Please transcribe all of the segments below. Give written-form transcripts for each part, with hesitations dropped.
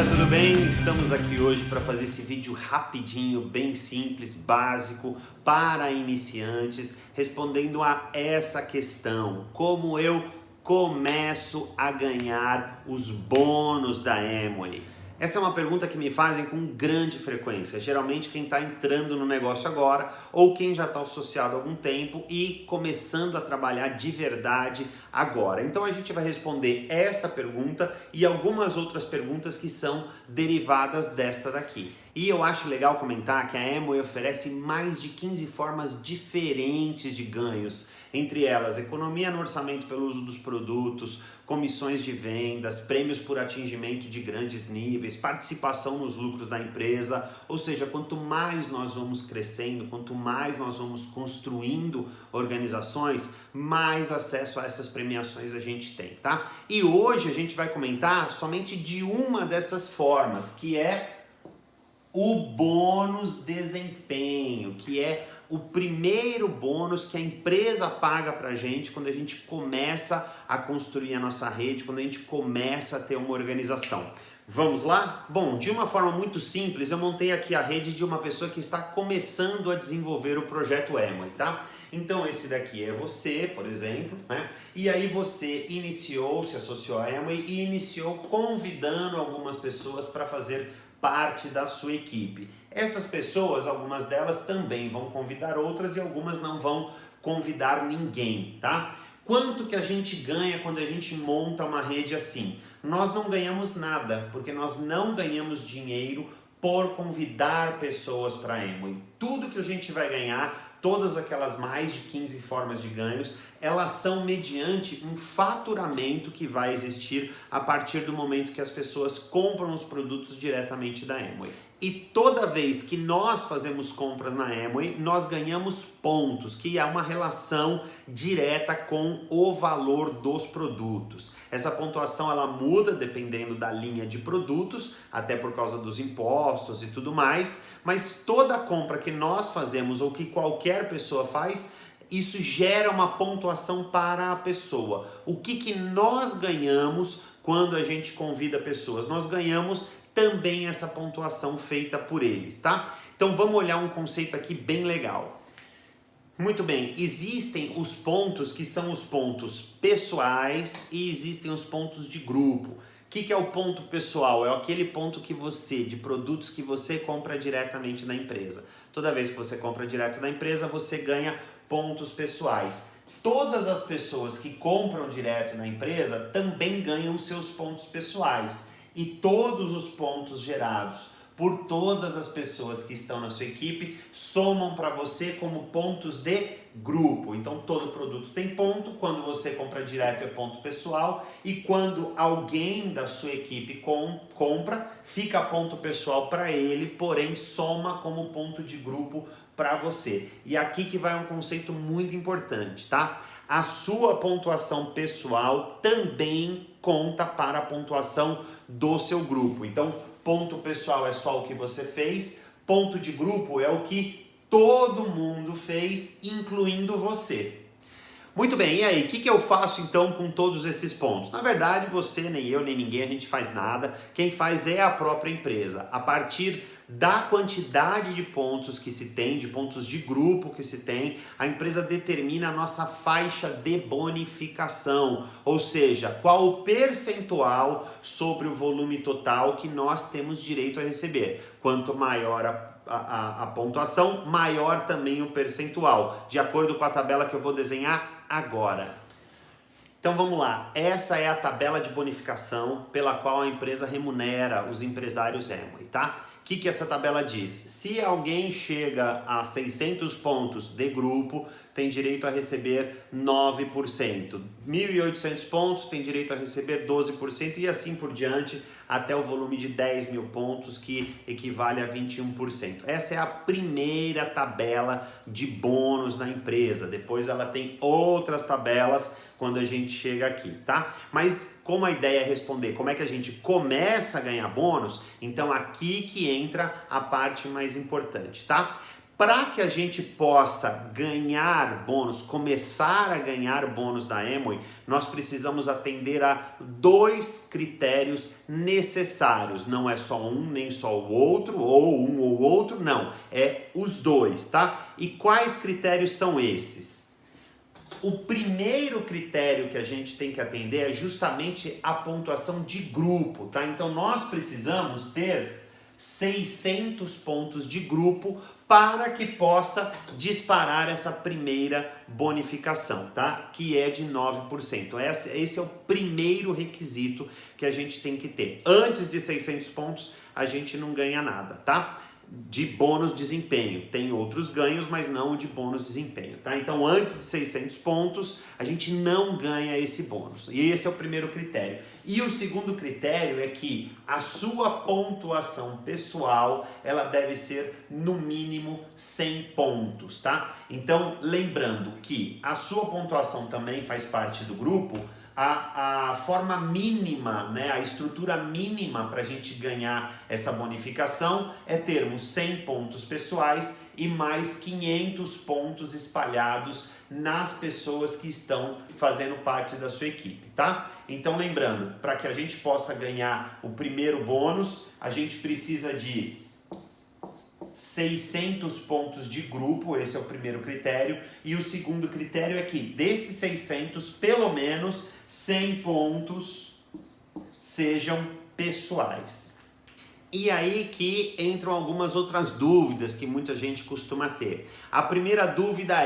tudo bem? Estamos aqui hoje para fazer esse vídeo rapidinho, bem simples, básico, para iniciantes, respondendo a essa questão: como eu começo a ganhar os bônus da Amway? Essa é uma pergunta que me fazem com grande frequência, geralmente quem está entrando no negócio agora ou quem já está associado há algum tempo e começando a trabalhar de verdade agora. Então a gente vai responder essa pergunta e algumas outras perguntas que são derivadas desta daqui. E eu acho legal comentar que a Amway oferece mais de 15 formas diferentes de ganhos, entre elas economia no orçamento pelo uso dos produtos, comissões de vendas, prêmios por atingimento de grandes níveis, participação nos lucros da empresa. Ou seja, quanto mais nós vamos crescendo, quanto mais nós vamos construindo organizações, mais acesso a essas premiações a gente tem, tá? E hoje a gente vai comentar somente de uma dessas formas, que é o bônus desempenho, que é o primeiro bônus que a empresa paga pra gente quando a gente começa a construir a nossa rede, quando a gente começa a ter uma organização. Vamos lá? Bom, de uma forma muito simples, eu montei aqui a rede de uma pessoa que está começando a desenvolver o projeto Amway, tá? Então esse daqui é você, por exemplo, né? E aí você iniciou, se associou à Amway e iniciou convidando algumas pessoas para fazer parte da sua equipe. Essas pessoas, algumas delas também vão convidar outras e algumas não vão convidar ninguém, tá? Quanto que a gente ganha quando a gente monta uma rede assim? Nós não ganhamos nada, porque nós não ganhamos dinheiro por convidar pessoas para a Amway. Tudo que a gente vai ganhar, todas aquelas mais de 15 formas de ganhos, elas são mediante um faturamento que vai existir a partir do momento que as pessoas compram os produtos diretamente da Amway. E toda vez que nós fazemos compras na Amway, nós ganhamos pontos, que é uma relação direta com o valor dos produtos. Essa pontuação ela muda dependendo da linha de produtos, até por causa dos impostos e tudo mais, mas toda compra que nós fazemos ou que qualquer pessoa faz, isso gera uma pontuação para a pessoa. O que nós ganhamos quando a gente convida pessoas? Nós ganhamos também essa pontuação feita por eles, tá? Então vamos olhar um conceito aqui bem legal. Muito bem, existem os pontos que são os pontos pessoais e existem os pontos de grupo. O que é o ponto pessoal? É aquele ponto que você, de produtos que você compra diretamente da empresa. Toda vez que você compra direto da empresa, você ganha pontos pessoais. Todas as pessoas que compram direto na empresa também ganham seus pontos pessoais. E todos os pontos gerados por todas as pessoas que estão na sua equipe somam para você como pontos de grupo. Então todo produto tem ponto, quando você compra direto é ponto pessoal e quando alguém da sua equipe compra, fica ponto pessoal para ele, porém soma como ponto de grupo para você. E aqui que vai um conceito muito importante, tá? A sua pontuação pessoal também conta para a pontuação do seu grupo. Então, ponto pessoal é só o que você fez, ponto de grupo é o que todo mundo fez, incluindo você. Muito bem, e aí, o que eu faço então com todos esses pontos? Na verdade, você, nem eu, nem ninguém, a gente faz nada. Quem faz é a própria empresa. A partir da quantidade de pontos que se tem, de pontos de grupo que se tem, a empresa determina a nossa faixa de bonificação, ou seja, qual o percentual sobre o volume total que nós temos direito a receber. Quanto maior a pontuação, maior também o percentual, de acordo com a tabela que eu vou desenhar agora. Então vamos lá, essa é a tabela de bonificação pela qual a empresa remunera os empresários Amway, tá? O que essa tabela diz? Se alguém chega a 600 pontos de grupo, tem direito a receber 9%. 1.800 pontos, tem direito a receber 12% e assim por diante, até o volume de 10 mil pontos, que equivale a 21%. Essa é a primeira tabela de bônus na empresa. Depois ela tem outras tabelas quando a gente chega aqui, tá? Mas como a ideia é responder como é que a gente começa a ganhar bônus, então aqui que entra a parte mais importante, tá? Para que a gente possa ganhar bônus, começar a ganhar bônus da Amway, nós precisamos atender a 2 critérios necessários. Não é só um, nem só o outro, ou um ou outro, não. É os 2, tá? E quais critérios são esses? O primeiro critério que a gente tem que atender é justamente a pontuação de grupo, tá? Então nós precisamos ter 600 pontos de grupo para que possa disparar essa primeira bonificação, tá? Que é de 9%. Esse é o primeiro requisito que a gente tem que ter. Antes de 600 pontos, a gente não ganha nada, tá? De bônus desempenho. Tem outros ganhos, mas não o de bônus desempenho, tá? Então, antes de 600 pontos, a gente não ganha esse bônus. E esse é o primeiro critério. E o segundo critério é que a sua pontuação pessoal, ela deve ser no mínimo 100 pontos, tá? Então, lembrando que a sua pontuação também faz parte do grupo. A forma mínima, né, a estrutura mínima para a gente ganhar essa bonificação é termos 100 pontos pessoais e mais 500 pontos espalhados nas pessoas que estão fazendo parte da sua equipe, tá? Então lembrando, para que a gente possa ganhar o primeiro bônus, a gente precisa de 600 pontos de grupo, esse é o primeiro critério, e o segundo critério é que desses 600, pelo menos 100 pontos sejam pessoais. E aí que entram algumas outras dúvidas que muita gente costuma ter. A primeira dúvida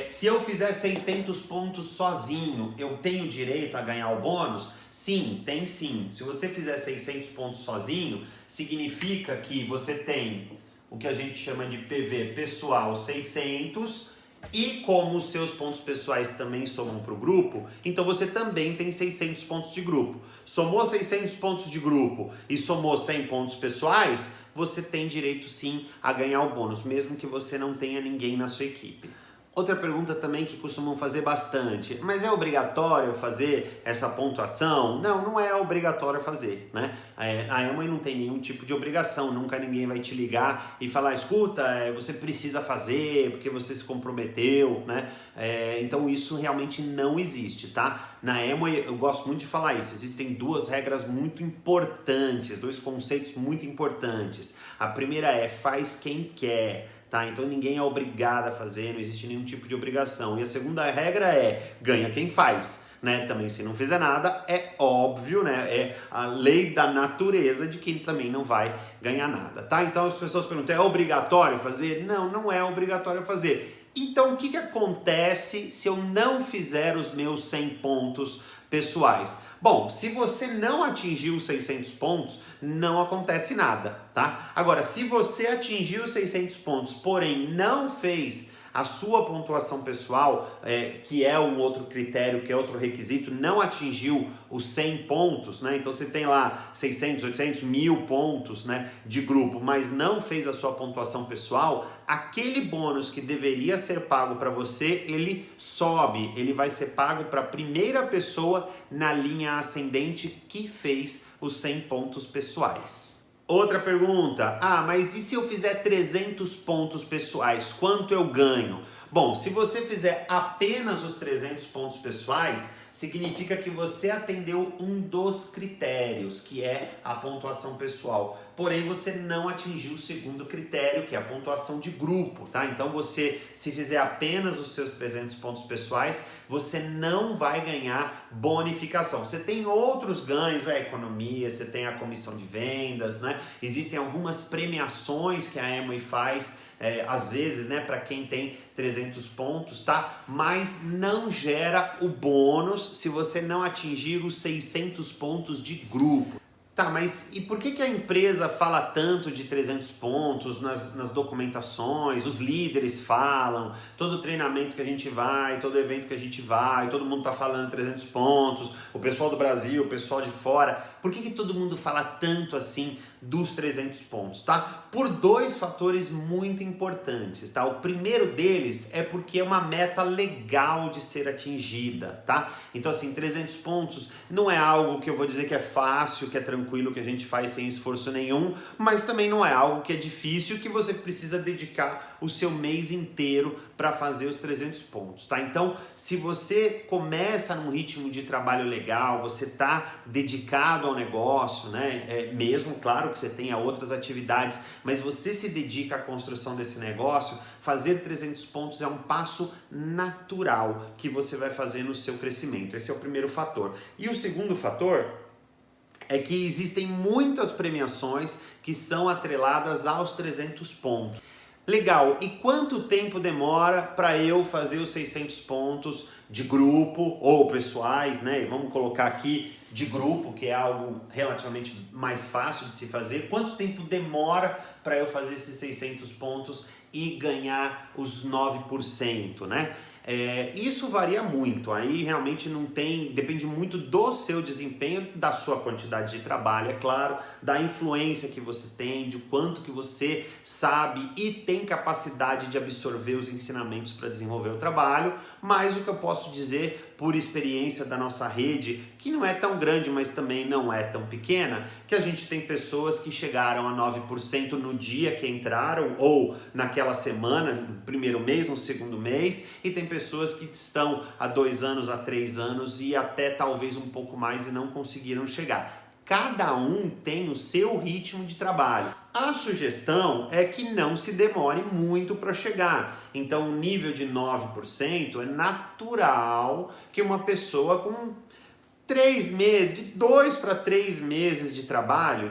se eu fizer 600 pontos sozinho, eu tenho direito a ganhar o bônus? Sim, tem sim. Se você fizer 600 pontos sozinho, significa que você tem o que a gente chama de PV pessoal 600, e como os seus pontos pessoais também somam para o grupo, então você também tem 600 pontos de grupo. Somou 600 pontos de grupo e somou 100 pontos pessoais, você tem direito sim a ganhar o bônus, mesmo que você não tenha ninguém na sua equipe. Outra pergunta também que costumam fazer bastante, mas é obrigatório fazer essa pontuação? Não, não é obrigatório fazer, né? A Amway não tem nenhum tipo de obrigação, nunca ninguém vai te ligar e falar, escuta, você precisa fazer porque você se comprometeu, né? Então isso realmente não existe, tá? Na Amway eu gosto muito de falar isso, existem 2 regras muito importantes, 2 conceitos muito importantes. A primeira é, faz quem quer. Tá? Então ninguém é obrigado a fazer, não existe nenhum tipo de obrigação. E a segunda regra é, ganha quem faz, né? Também se não fizer nada, é óbvio, né? É a lei da natureza de que ele também não vai ganhar nada, tá? Então as pessoas perguntam, é obrigatório fazer? Não, não é obrigatório fazer. Então o que acontece se eu não fizer os meus 100 pontos pessoais? Bom, se você não atingiu os 600 pontos, não acontece nada, tá? Agora, se você atingiu os 600 pontos, porém não fez a sua pontuação pessoal, que é um outro critério, que é outro requisito, não atingiu os 100 pontos, né? Então você tem lá 600, 800, 1000 pontos, né, de grupo, mas não fez a sua pontuação pessoal, aquele bônus que deveria ser pago para você, ele sobe, ele vai ser pago para a primeira pessoa na linha ascendente que fez os 100 pontos pessoais. Outra pergunta, mas e se eu fizer 300 pontos pessoais, quanto eu ganho? Bom, se você fizer apenas os 300 pontos pessoais, significa que você atendeu um dos critérios, que é a pontuação pessoal. Porém, você não atingiu o segundo critério, que é a pontuação de grupo, tá? Então, você, se fizer apenas os seus 300 pontos pessoais, você não vai ganhar bonificação. Você tem outros ganhos, a economia, você tem a comissão de vendas, né? Existem algumas premiações que a Amway faz, às vezes, né, para quem tem 300 pontos, tá? Mas não gera o bônus se você não atingir os 600 pontos de grupo. Tá, mas e por que a empresa fala tanto de 300 pontos nas documentações, os líderes falam, todo treinamento que a gente vai, todo evento que a gente vai, todo mundo tá falando 300 pontos, o pessoal do Brasil, o pessoal de fora, por que todo mundo fala tanto assim dos 300 pontos, tá? Por 2 fatores muito importantes, tá? O primeiro deles é porque é uma meta legal de ser atingida, tá? Então assim, 300 pontos não é algo que eu vou dizer que é fácil, que é tranquilo, que a gente faz sem esforço nenhum, mas também não é algo que é difícil, que você precisa dedicar o seu mês inteiro para fazer os 300 pontos, tá? Então, se você começa num ritmo de trabalho legal, você está dedicado ao negócio, né? Mesmo, claro, que você tenha outras atividades, mas você se dedica à construção desse negócio, fazer 300 pontos é um passo natural que você vai fazer no seu crescimento. Esse é o primeiro fator. E o segundo fator é que existem muitas premiações que são atreladas aos 300 pontos. Legal, e quanto tempo demora para eu fazer os 600 pontos de grupo ou pessoais, né? E vamos colocar aqui de grupo, que é algo relativamente mais fácil de se fazer. Quanto tempo demora para eu fazer esses 600 pontos e ganhar os 9%, né? Isso varia muito, aí realmente não tem, depende muito do seu desempenho, da sua quantidade de trabalho, é claro, da influência que você tem, de quanto que você sabe e tem capacidade de absorver os ensinamentos para desenvolver o trabalho, mas o que eu posso dizer por experiência da nossa rede, que não é tão grande, mas também não é tão pequena, que a gente tem pessoas que chegaram a 9% no dia que entraram, ou naquela semana, no primeiro mês, no segundo mês, e tem pessoas que estão há 2 anos, há 3 anos e até talvez um pouco mais e não conseguiram chegar. Cada um tem o seu ritmo de trabalho. A sugestão é que não se demore muito para chegar. Então, o nível de 9% é natural que uma pessoa com 3 meses, de 2 para 3 meses de trabalho,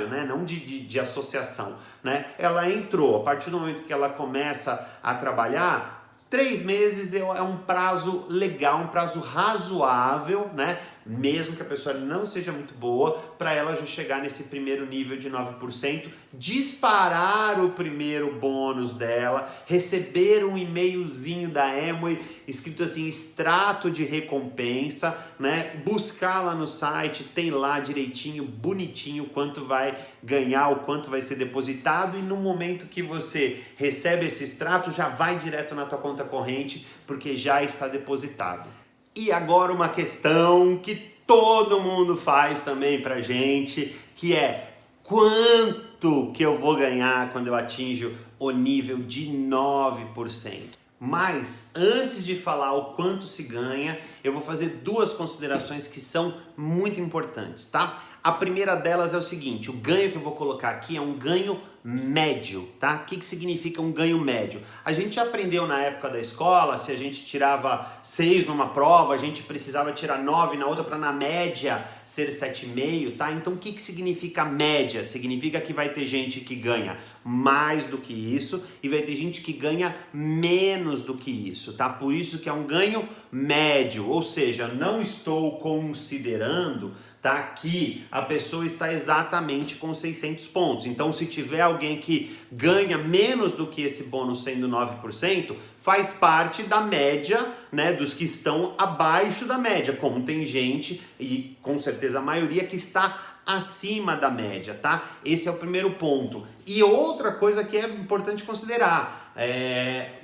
né? Não de associação, né? Ela entrou, a partir do momento que ela começa a trabalhar, 3 meses é um prazo legal, um prazo razoável, né? Mesmo que a pessoa não seja muito boa, para ela já chegar nesse primeiro nível de 9%, disparar o primeiro bônus dela, receber um e-mailzinho da Amway escrito assim, extrato de recompensa, né? Buscar lá no site, tem lá direitinho, bonitinho, quanto vai ganhar, o quanto vai ser depositado, e no momento que você recebe esse extrato, já vai direto na tua conta corrente, porque já está depositado. E agora uma questão que todo mundo faz também pra gente, que é quanto que eu vou ganhar quando eu atinjo o nível de 9%. Mas antes de falar o quanto se ganha, eu vou fazer 2 considerações que são muito importantes, tá? A primeira delas é o seguinte, o ganho que eu vou colocar aqui é um ganho médio, tá? O que significa um ganho médio? A gente aprendeu na época da escola, se a gente tirava 6 numa prova, a gente precisava tirar 9 na outra para na média ser 7,5, tá? Então o que significa média? Significa que vai ter gente que ganha mais do que isso e vai ter gente que ganha menos do que isso, tá? Por isso que é um ganho médio, ou seja, não estou considerando, tá, que a pessoa está exatamente com 600 pontos. Então, se tiver alguém que ganha menos do que esse bônus sendo 9%, faz parte da média, né, dos que estão abaixo da média, como tem gente, e com certeza a maioria, que está acima da média, tá? Esse é o primeiro ponto. E outra coisa que é importante considerar,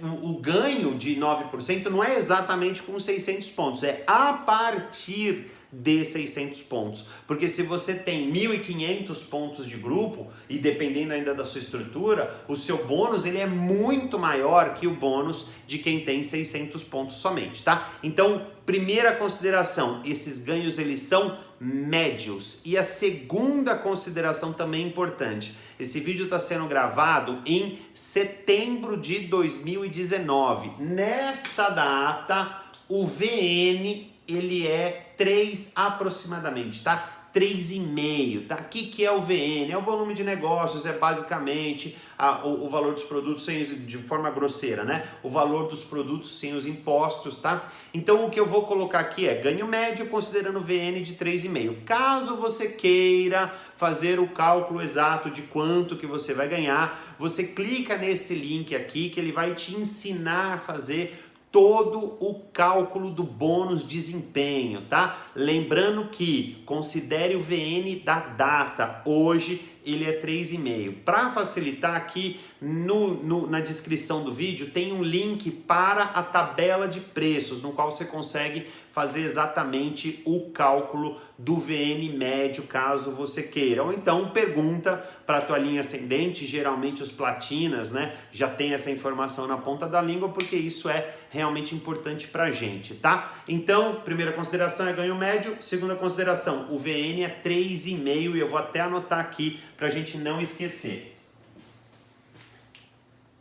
o ganho de 9% não é exatamente com 600 pontos, é a partir de 600 pontos, porque se você tem 1.500 pontos de grupo e dependendo ainda da sua estrutura, o seu bônus ele é muito maior que o bônus de quem tem 600 pontos somente, tá? Então, primeira consideração, esses ganhos eles são médios. E a segunda consideração também importante, esse vídeo está sendo gravado em setembro de 2019. Nesta data, o VN ele é 3 aproximadamente, tá? 3,5, tá? O que é o VN? É o volume de negócios, é basicamente o valor dos produtos de forma grosseira, né? O valor dos produtos sem os impostos, tá? Então o que eu vou colocar aqui é ganho médio considerando o VN de 3,5. Caso você queira fazer o cálculo exato de quanto que você vai ganhar, você clica nesse link aqui que ele vai te ensinar a fazer todo o cálculo do bônus desempenho, tá? Lembrando que considere o VN da data, hoje ele é 3,5. Para facilitar aqui, na descrição do vídeo tem um link para a tabela de preços, no qual você consegue fazer exatamente o cálculo do VN médio, caso você queira. Ou então pergunta para a tua linha ascendente, geralmente os platinas, né, já tem essa informação na ponta da língua, porque isso é realmente importante pra gente, tá? Então, primeira consideração é ganho médio, segunda consideração, o VN é 3,5 e eu vou até anotar aqui pra gente não esquecer.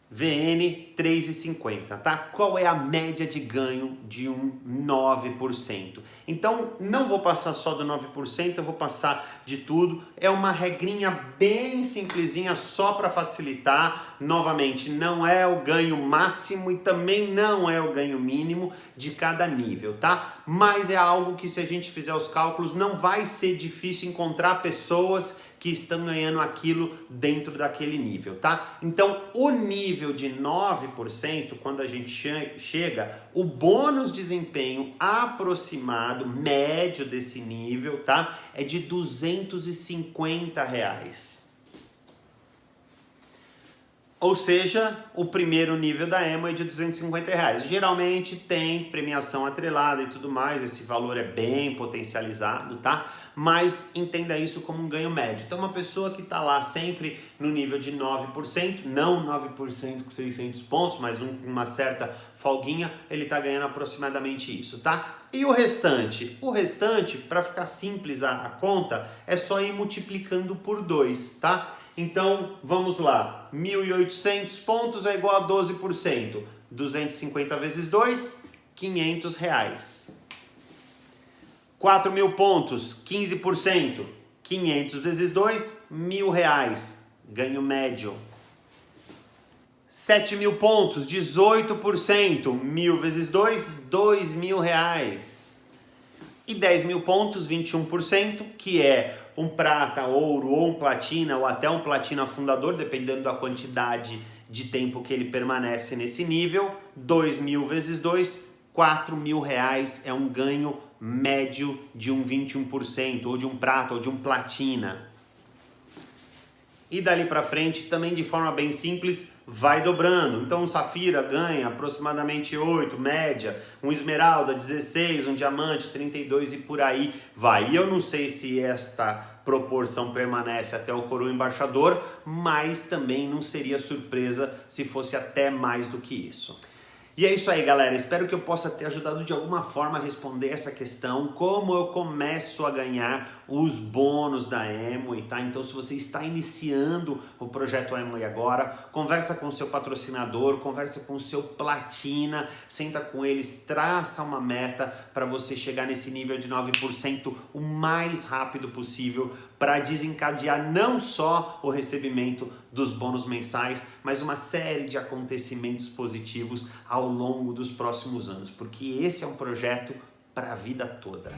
VN 3,50, tá? Qual é a média de ganho de um 9%? Então, não vou passar só do 9%, eu vou passar de tudo. É uma regrinha bem simplesinha, só para facilitar. Novamente, não é o ganho máximo e também não é o ganho mínimo de cada nível, tá? Mas é algo que, se a gente fizer os cálculos, não vai ser difícil encontrar pessoas que estão ganhando aquilo dentro daquele nível, tá? Então, o nível de 9%, quando a gente chega, o bônus desempenho aproximado, médio desse nível, tá? É de R$250. Ou seja, o primeiro nível da Emo é de R$250. Geralmente tem premiação atrelada e tudo mais, esse valor é bem potencializado, tá? Mas entenda isso como um ganho médio. Então, uma pessoa que está lá sempre no nível de 9%, não 9% com 600 pontos, mas uma certa folguinha, ele está ganhando aproximadamente isso, tá? E o restante? O restante, para ficar simples a conta, é só ir multiplicando por 2, tá? Então, vamos lá, 1.800 pontos é igual a 12%, 250 vezes 2, R$500. 4.000 pontos, 15%, 500 vezes 2, R$1.000, ganho médio. 7.000 pontos, 18%, 1.000 vezes 2, R$2.000. E 10.000 pontos, 21%, que é um prata, ouro, ou um platina, ou até um platina fundador, dependendo da quantidade de tempo que ele permanece nesse nível. 2.000 vezes 2, R$4.000 é um ganho médio de um 21%, ou de um prata, ou de um platina. E dali para frente, também de forma bem simples, vai dobrando. Então, um safira ganha aproximadamente 8, média, um esmeralda 16, um diamante 32 e por aí vai. E eu não sei se esta proporção permanece até o coroa embaixador, mas também não seria surpresa se fosse até mais do que isso. E é isso aí, galera. Espero que eu possa ter ajudado de alguma forma a responder essa questão, como eu começo a ganhar os bônus da Amway, tá? Então, se você está iniciando o projeto Amway agora, conversa com o seu patrocinador, conversa com o seu platina, senta com eles, traça uma meta para você chegar nesse nível de 9% o mais rápido possível, para desencadear não só o recebimento dos bônus mensais, mas uma série de acontecimentos positivos ao longo dos próximos anos, porque esse é um projeto para a vida toda.